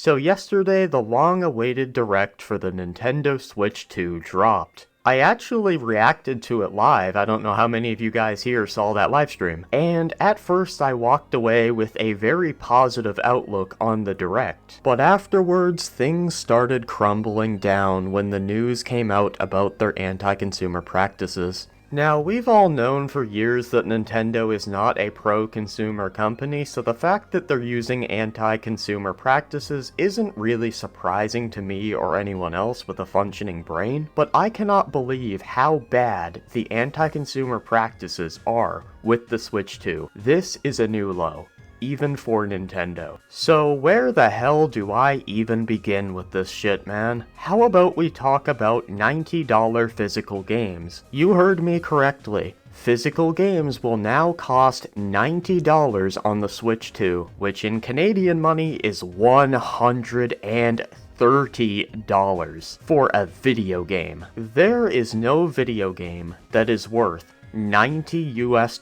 So yesterday, the long-awaited Direct for the Nintendo Switch 2 dropped. I actually reacted to it live. I don't know how many of you guys here saw that live stream. And at first I walked away with a very positive outlook on the Direct. But afterwards, things started crumbling down when the news came out about their anti-consumer practices. Now, we've all known for years that Nintendo is not a pro-consumer company, so the fact that they're using anti-consumer practices isn't really surprising to me or anyone else with a functioning brain, but I cannot believe how bad the anti-consumer practices are with the Switch 2. This is a new low, even for Nintendo. So where the hell do I even begin with this shit, man? How about we talk about $90 physical games? You heard me correctly. Physical games will now cost $90 on the Switch 2, which in Canadian money is $130 for a video game. There is no video game that is worth $90 US.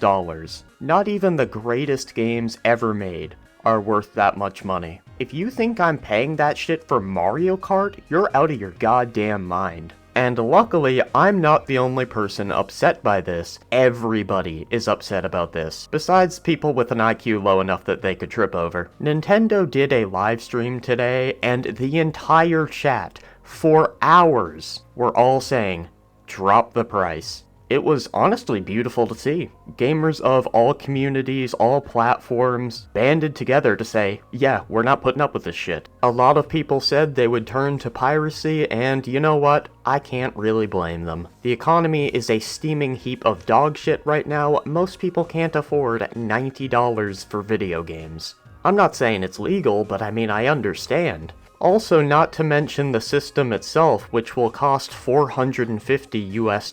Not even the greatest games ever made are worth that much money. If you think I'm paying that shit for Mario Kart, you're out of your goddamn mind. And luckily, I'm not the only person upset by this. Everybody is upset about this, besides people with an IQ low enough that they could trip over. Nintendo did a live stream today, and the entire chat, for hours, were all saying, drop the price. It was honestly beautiful to see. Gamers of all communities, all platforms, banded together to say, yeah, we're not putting up with this shit. A lot of people said they would turn to piracy, and you know what? I can't really blame them. The economy is a steaming heap of dog shit right now. Most people can't afford $90 for video games. I'm not saying it's legal, but I mean, I understand. Also, not to mention the system itself, which will cost $450 US.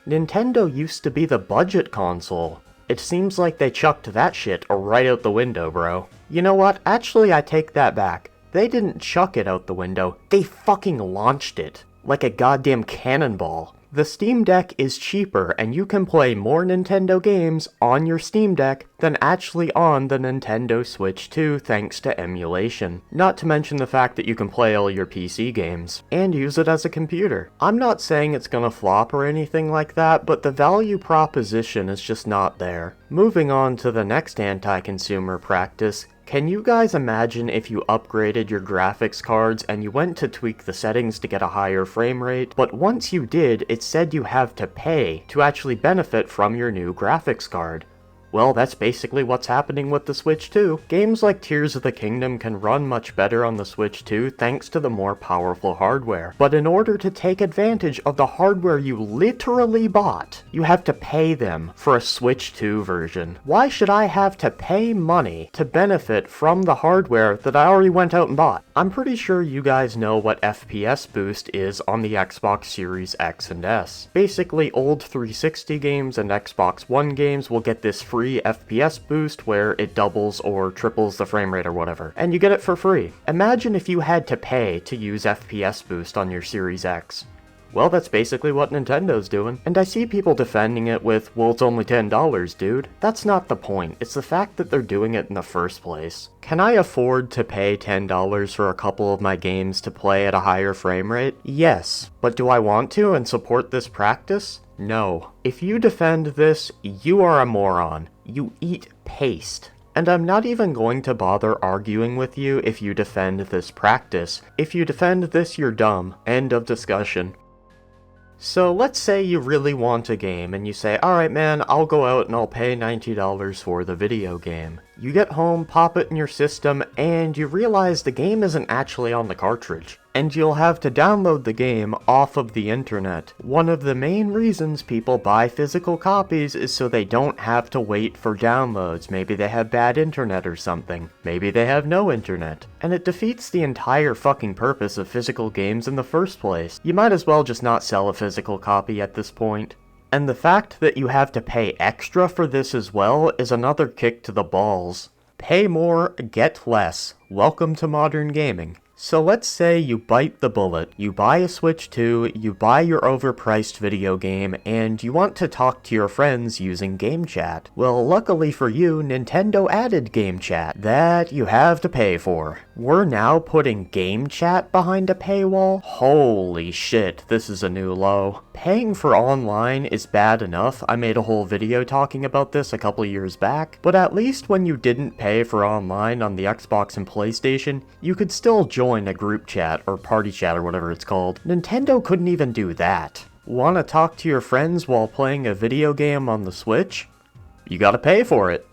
Nintendo used to be the budget console. It seems like they chucked that shit right out the window, bro. You know what? Actually, I take that back. They didn't chuck it out the window. They fucking launched it. Like a goddamn cannonball. The Steam Deck is cheaper, and you can play more Nintendo games on your Steam Deck than actually on the Nintendo Switch 2 thanks to emulation. Not to mention the fact that you can play all your PC games, and use it as a computer. I'm not saying it's gonna flop or anything like that, but the value proposition is just not there. Moving on to the next anti-consumer practice, can you guys imagine if you upgraded your graphics cards and you went to tweak the settings to get a higher frame rate, but once you did, it said you have to pay to actually benefit from your new graphics card? Well, that's basically what's happening with the Switch 2. Games like Tears of the Kingdom can run much better on the Switch 2 thanks to the more powerful hardware. But in order to take advantage of the hardware you literally bought, you have to pay them for a Switch 2 version. Why should I have to pay money to benefit from the hardware that I already went out and bought? I'm pretty sure you guys know what FPS boost is on the Xbox Series X and S. Basically, old 360 games and Xbox One games will get this free FPS boost where it doubles or triples the frame rate or whatever, and you get it for free. Imagine if you had to pay to use FPS boost on your Series X. Well, that's basically what Nintendo's doing. And I see people defending it with, well, it's only $10, dude. That's not the point. It's the fact that they're doing it in the first place. Can I afford to pay $10 for a couple of my games to play at a higher frame rate? Yes. But do I want to and support this practice? No. If you defend this, you are a moron. You eat paste. And I'm not even going to bother arguing with you if you defend this practice. If you defend this, you're dumb. End of discussion. So let's say you really want a game and you say, alright man, I'll go out and I'll pay $90 for the video game. You get home, pop it in your system, and you realize the game isn't actually on the cartridge. And you'll have to download the game off of the internet. One of the main reasons people buy physical copies is so they don't have to wait for downloads. Maybe they have bad internet or something. Maybe they have no internet. And it defeats the entire fucking purpose of physical games in the first place. You might as well just not sell a physical copy at this point. And the fact that you have to pay extra for this as well is another kick to the balls. Pay more, get less. Welcome to modern gaming. So let's say you bite the bullet, you buy a Switch 2, you buy your overpriced video game, and you want to talk to your friends using Game Chat. Well, luckily for you, Nintendo added Game Chat that you have to pay for. We're now putting game chat behind a paywall? Holy shit, this is a new low. Paying for online is bad enough. I made a whole video talking about this a couple years back, but at least when you didn't pay for online on the Xbox and PlayStation, you could still join a group chat or party chat or whatever it's called. Nintendo couldn't even do that. Wanna talk to your friends while playing a video game on the Switch? You gotta pay for it.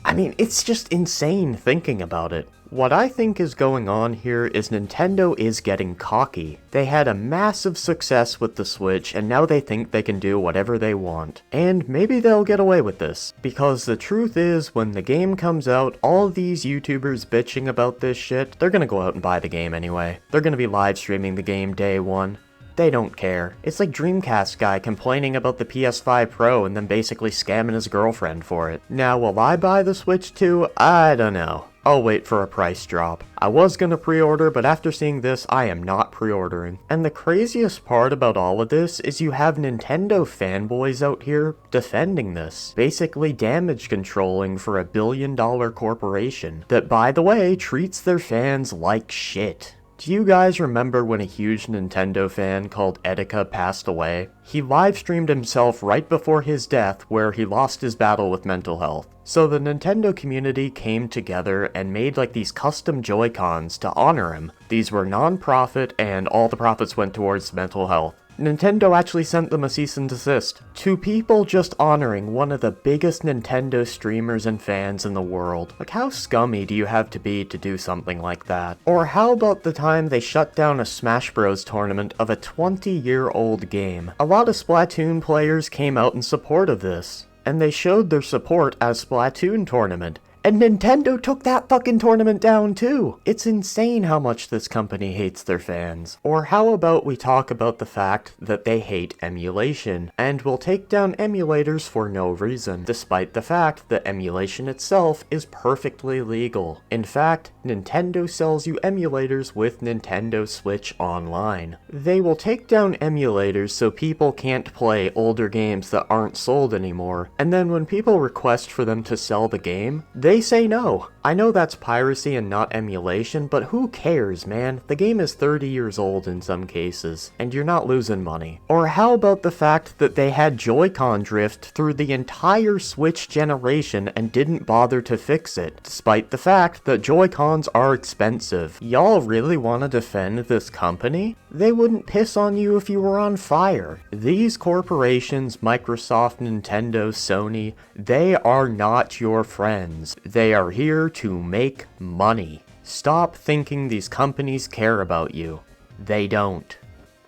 I mean, it's just insane thinking about it. What I think is going on here is Nintendo is getting cocky. They had a massive success with the Switch, and now they think they can do whatever they want. And maybe they'll get away with this. Because the truth is, when the game comes out, all these YouTubers bitching about this shit, they're gonna go out and buy the game anyway. They're gonna be live streaming the game day one. They don't care. It's like Dreamcast guy complaining about the PS5 Pro and then basically scamming his girlfriend for it. Now, will I buy the Switch too? I don't know. I'll wait for a price drop. I was gonna pre-order, but after seeing this, I am not pre-ordering. And the craziest part about all of this is you have Nintendo fanboys out here defending this. Basically damage controlling for a billion-dollar corporation that, by the way, treats their fans like shit. Do you guys remember when a huge Nintendo fan called Etika passed away? He live-streamed himself right before his death where he lost his battle with mental health. So the Nintendo community came together and made like these custom Joy-Cons to honor him. These were non-profit and all the profits went towards mental health. Nintendo actually sent them a cease and desist. To people just honoring one of the biggest Nintendo streamers and fans in the world. Like, how scummy do you have to be to do something like that? Or how about the time they shut down a Smash Bros tournament of a 20-year-old game? A lot of Splatoon players came out in support of this. And they showed their support as Splatoon tournament. And Nintendo took that fucking tournament down too! It's insane how much this company hates their fans. Or how about we talk about the fact that they hate emulation, and will take down emulators for no reason, despite the fact that emulation itself is perfectly legal. In fact, Nintendo sells you emulators with Nintendo Switch Online. They will take down emulators so people can't play older games that aren't sold anymore, and then when people request for them to sell the game, they say no. I know that's piracy and not emulation, but who cares, man? The game is 30 years old in some cases, and you're not losing money. Or how about the fact that they had Joy-Con drift through the entire Switch generation and didn't bother to fix it, despite the fact that Joy-Cons are expensive. Y'all really want to defend this company? They wouldn't piss on you if you were on fire. These corporations, Microsoft, Nintendo, Sony, they are not your friends. They are here to make money. Stop thinking these companies care about you. They don't.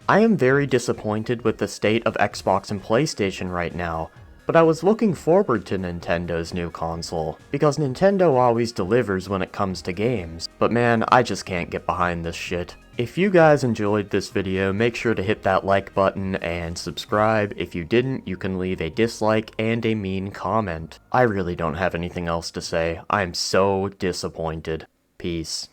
I am very disappointed with the state of Xbox and PlayStation right now, but I was looking forward to Nintendo's new console, because Nintendo always delivers when it comes to games. But man, I just can't get behind this shit. If you guys enjoyed this video, make sure to hit that like button and subscribe. If you didn't, you can leave a dislike and a mean comment. I really don't have anything else to say. I'm so disappointed. Peace.